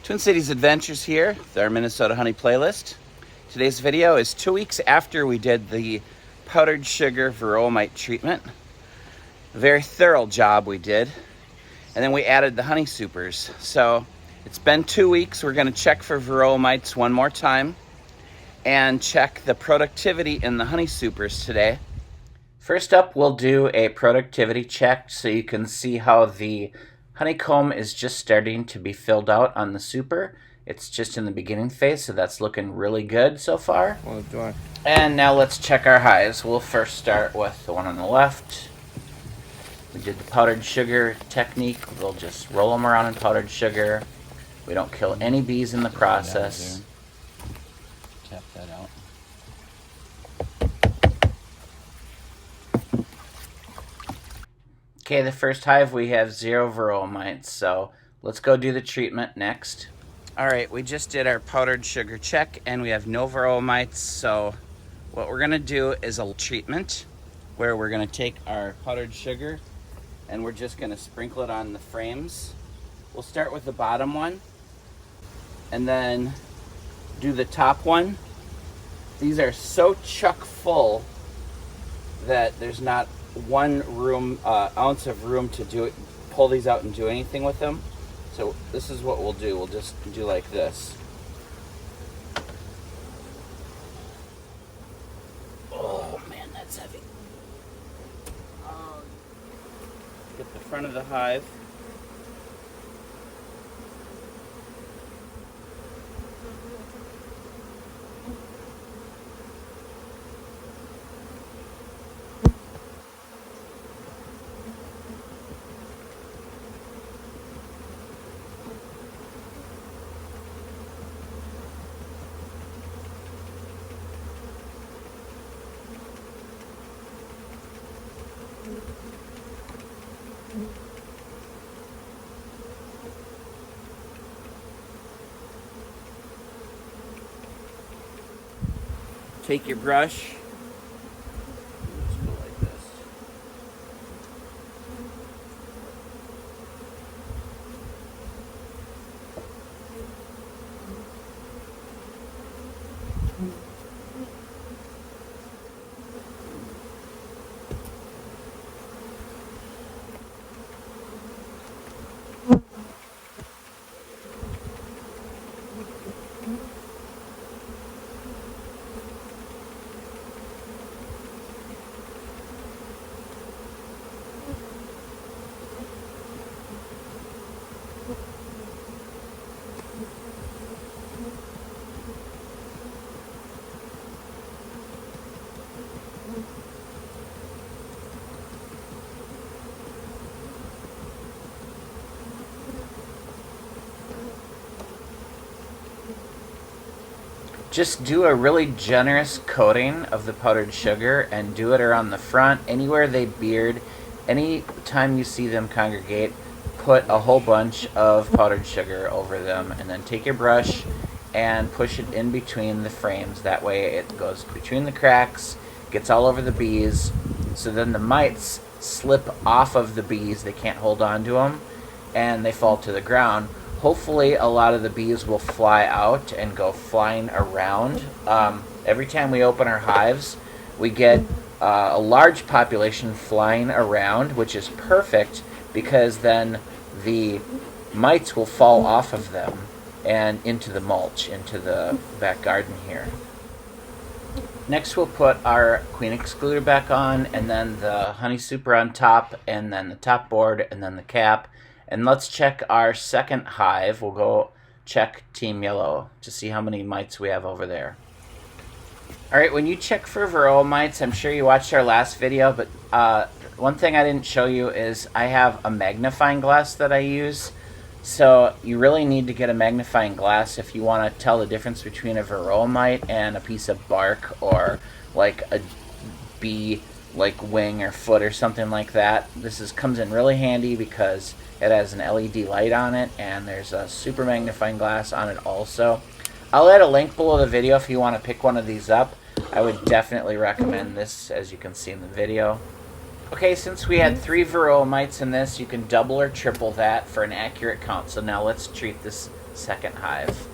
Twin Cities Adventures here, our Minnesota Honey playlist. Today's video is 2 weeks after we did the powdered sugar Varroa mite treatment. A very thorough job we did. And then we added the honey supers. So it's been 2 weeks. We're going to check for Varroa mites one more time and check the productivity in the honey supers today. First up, we'll do a productivity check so you can see how the honeycomb is just starting to be filled out on the super. It's just in the beginning phase, so that's looking really good so far. And now let's check our hives. We'll first start with the one on the left. We did the powdered sugar technique. We'll just roll them around in powdered sugar. We don't kill any bees in the process. Tap that out. Okay, the first hive we have 0 Varroa mites, so let's go do the treatment next. Alright, we just did our powdered sugar check and we have no Varroa mites, so what we're going to do is a treatment where we're going to take our powdered sugar and we're just going to sprinkle it on the frames. We'll start with the bottom one and then do the top one. These are so chock full that there's not one ounce of room to pull these out and do anything with them. So this is what we'll do. We'll just do like this. Oh man, that's heavy. Get the front of the hive. Take your brush. Just go like this. Just do a really generous coating of the powdered sugar and do it around the front, anywhere they beard. Any time you see them congregate, put a whole bunch of powdered sugar over them and then take your brush and push it in between the frames. That way it goes between the cracks, gets all over the bees, so then the mites slip off of the bees. They can't hold on to them and they fall to the ground. Hopefully a lot of the bees will fly out and go flying around. Every time we open our hives, we get a large population flying around, which is perfect because then the mites will fall off of them and into the mulch, into the back garden here. Next we'll put our queen excluder back on and then the honey super on top and then the top board and then the cap. And let's check our second hive. We'll go check Team Yellow to see how many mites we have over there. Alright, when you check for Varroa mites, I'm sure you watched our last video, but one thing I didn't show you is I have a magnifying glass that I use. So you really need to get a magnifying glass if you want to tell the difference between a Varroa mite and a piece of bark or like a bee like wing or foot or something like that. This comes in really handy because it has an LED light on it and there's a super magnifying glass on it also. I'll add a link below the video if you want to pick one of these up. I would definitely recommend this, as you can see in the video. Okay, since we had 3 Varroa mites in this, you can double or triple that for an accurate count. So now let's treat this second hive.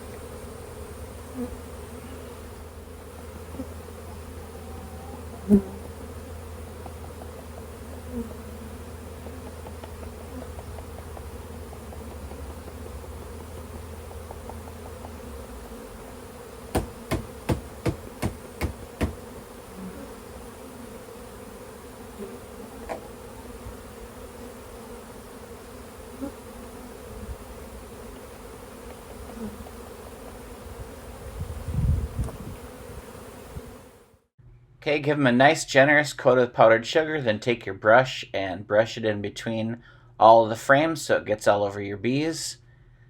Okay, give them a nice generous coat of powdered sugar, then take your brush and brush it in between all of the frames so it gets all over your bees.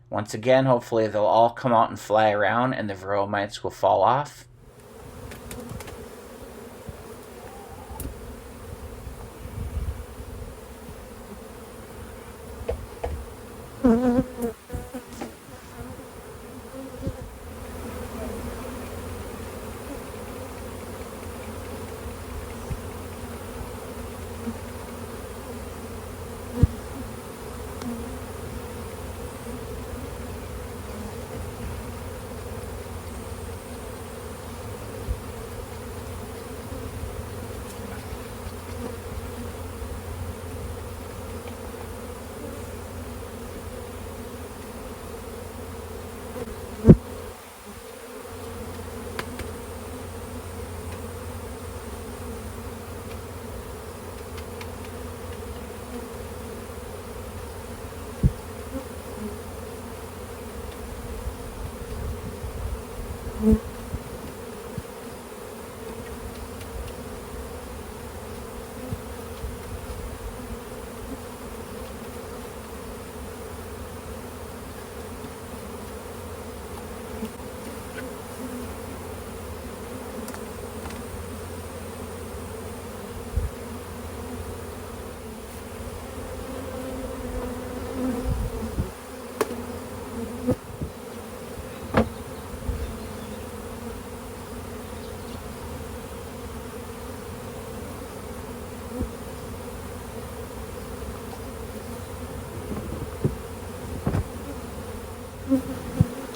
Once again, hopefully they'll all come out and fly around and the Varroa mites will fall off.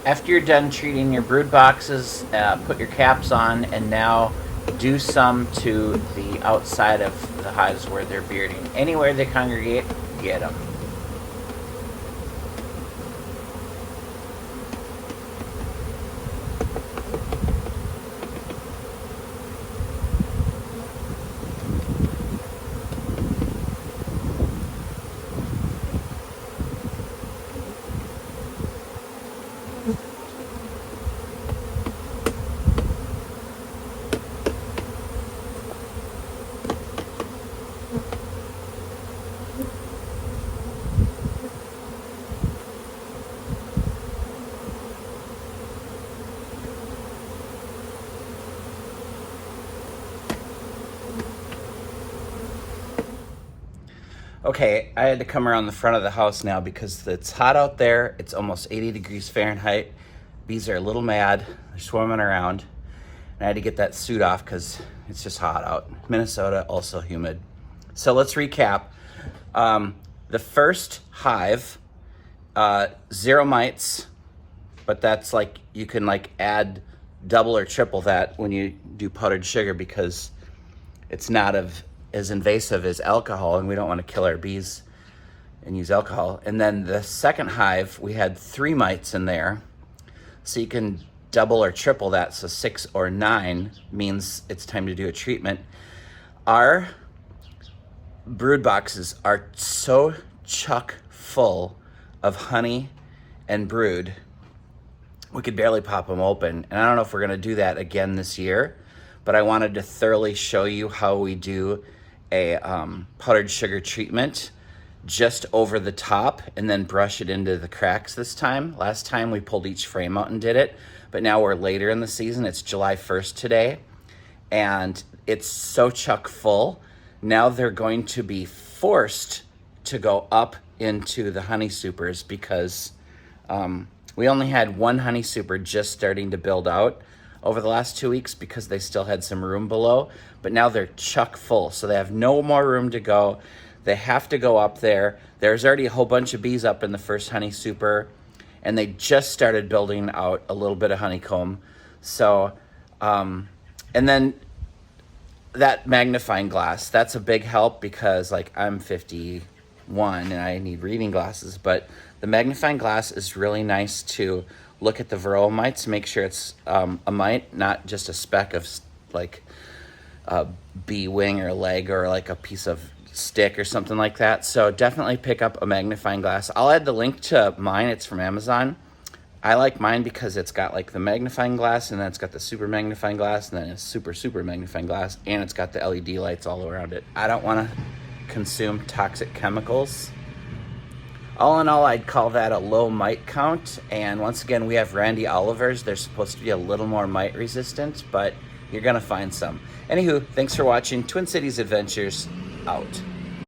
After you're done treating your brood boxes, put your caps on and now do some to the outside of the hives where they're bearding. Anywhere they congregate, get them. Okay, I had to come around the front of the house now because it's hot out there. It's almost 80 degrees Fahrenheit. Bees are a little mad. They're swarming around. And I had to get that suit off because it's just hot out. Minnesota, also humid. So let's recap. The first hive, 0 mites, but that's like, you can like add double or triple that when you do powdered sugar because it's not as invasive as alcohol, and we don't want to kill our bees and use alcohol. And then the second hive, we had 3 mites in there. So you can double or triple that. So 6 or 9 means it's time to do a treatment. Our brood boxes are so chock full of honey and brood, we could barely pop them open. And I don't know if we're gonna do that again this year, but I wanted to thoroughly show you how we do a powdered sugar treatment just over the top and then brush it into the cracks this time. Last time we pulled each frame out and did it, but now we're later in the season. It's July 1st today, and it's so chock full. Now they're going to be forced to go up into the honey supers because we only had 1 honey super just starting to build out over the last 2 weeks because they still had some room below, but now they're chock full, so they have no more room to go. They have to go up there. There's already a whole bunch of bees up in the first honey super, and they just started building out a little bit of honeycomb. So, and then that magnifying glass, that's a big help because like I'm 51 and I need reading glasses, but the magnifying glass is really nice to look at the Varroa mites, make sure it's a mite, not just a speck of like a bee wing or leg or like a piece of stick or something like that. So definitely pick up a magnifying glass. I'll add the link to mine. It's from Amazon. I like mine because it's got like the magnifying glass, and then it's got the super magnifying glass, and then it's super magnifying glass, and it's got the LED lights all around it. I don't want to consume toxic chemicals. All in all, I'd call that a low mite count. And once again, we have Randy Olivers. They're supposed to be a little more mite resistant, but you're gonna find some. Anywho, thanks for watching. Twin Cities Adventures out.